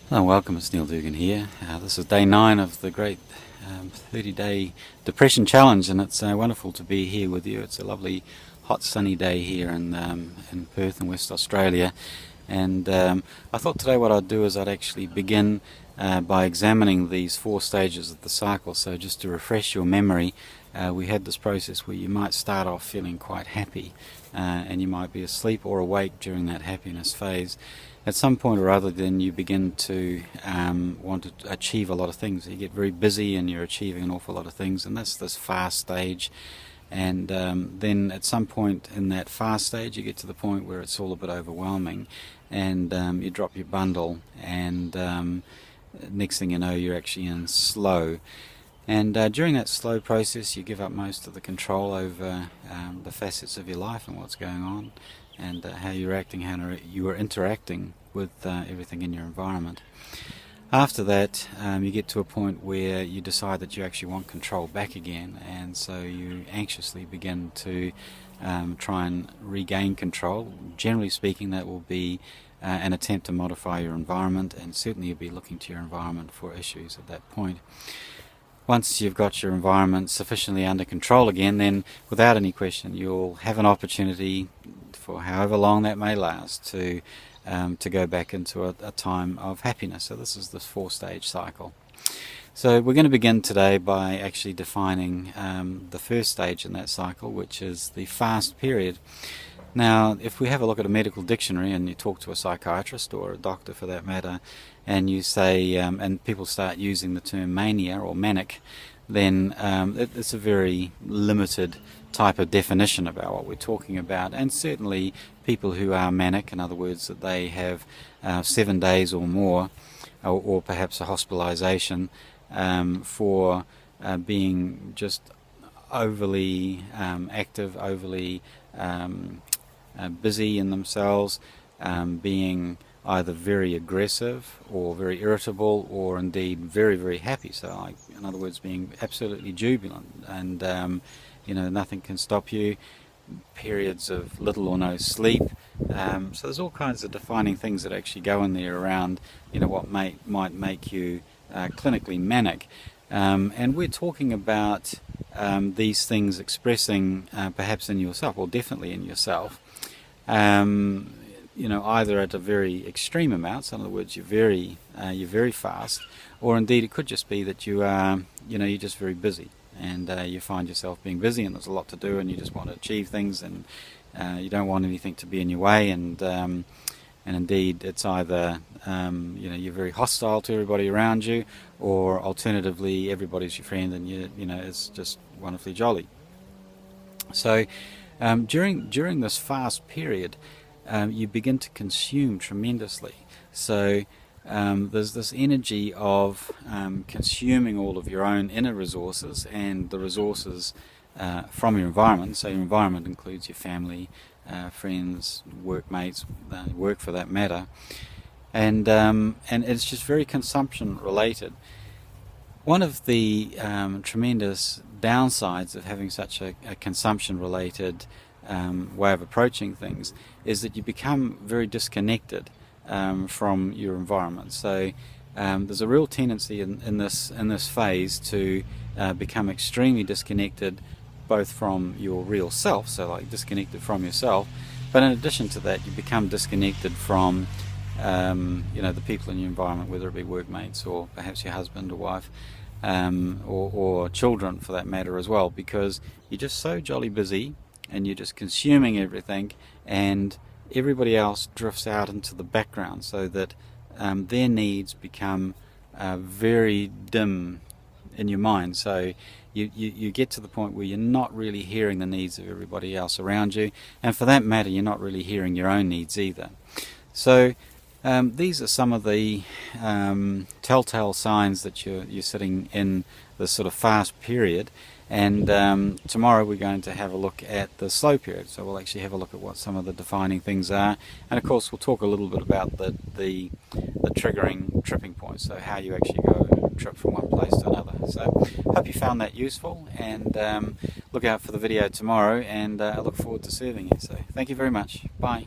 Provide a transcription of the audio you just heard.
Hello and welcome, it's Neil Dougan here. This is day 9 of the great 30-day depression challenge, and it's wonderful to be here with you. It's a lovely hot sunny day here in Perth in West Australia, and I thought today what I'd do is I'd actually begin by examining these 4 stages of the cycle. So just to refresh your memory, we had this process where you might start off feeling quite happy, and you might be asleep or awake during that happiness phase. At some point or other, then you begin to want to achieve a lot of things. You get very busy and you're achieving an awful lot of things, and that's this fast stage. And then at some point in that fast stage, you get to the point where it's all a bit overwhelming, and you drop your bundle, and next thing you know, you're actually in slow. And during that slow process, you give up most of the control over the facets of your life and what's going on, and how you're acting, how you are interacting with everything in your environment. After that, you get to a point where you decide that you actually want control back again, and so you anxiously begin to try and regain control. Generally speaking, that will be an attempt to modify your environment, and certainly you'll be looking to your environment for issues at that point. Once you've got your environment sufficiently under control again, then without any question you'll have an opportunity, for however long that may last, to go back into a time of happiness. So this is the 4-stage cycle. So we're going to begin today by actually defining the first stage in that cycle, which is the fast period. Now, if we have a look at a medical dictionary and you talk to a psychiatrist or a doctor for that matter, and you say, and people start using the term mania or manic, then it's a very limited type of definition about what we're talking about. And certainly people who are manic, in other words, that they have 7 days or more, or perhaps a hospitalization for being just overly active, overly busy in themselves, being either very aggressive or very irritable, or indeed very, very happy. So, like, in other words, being absolutely jubilant, and nothing can stop you. Periods of little or no sleep. So there's all kinds of defining things that actually go in there around, what might make you clinically manic. And we're talking about these things expressing perhaps in yourself, or definitely in yourself, either at a very extreme amount, so in other words, you're very fast, or indeed it could just be that you are, you're just very busy, and you find yourself being busy, and there's a lot to do, and you just want to achieve things, and you don't want anything to be in your way, and indeed it's either you're very hostile to everybody around you, or alternatively everybody's your friend, and it's just wonderfully jolly. So during this fast period, you begin to consume tremendously. So there's this energy of consuming all of your own inner resources and the resources from your environment. So your environment includes your family, friends, workmates, work for that matter, and it's just very consumption related. One of the tremendous downsides of having such a consumption related way of approaching things is that you become very disconnected from your environment. So there's a real tendency in this phase to become extremely disconnected, both from your real self, so like disconnected from yourself, but in addition to that you become disconnected from the people in your environment, whether it be workmates or perhaps your husband or wife, or children for that matter as well, because you're just so jolly busy and you're just consuming everything, and everybody else drifts out into the background, so that their needs become very dim in your mind. So you get to the point where you're not really hearing the needs of everybody else around you, and for that matter you're not really hearing your own needs either. So these are some of the telltale signs that you're sitting in this sort of fast period. And tomorrow we're going to have a look at the slow period. So we'll actually have a look at what some of the defining things are, and of course we'll talk a little bit about the triggering tripping points, so how you actually go trip from one place to another. So hope you found that useful, and look out for the video tomorrow, and I look forward to serving you. So thank you very much. Bye.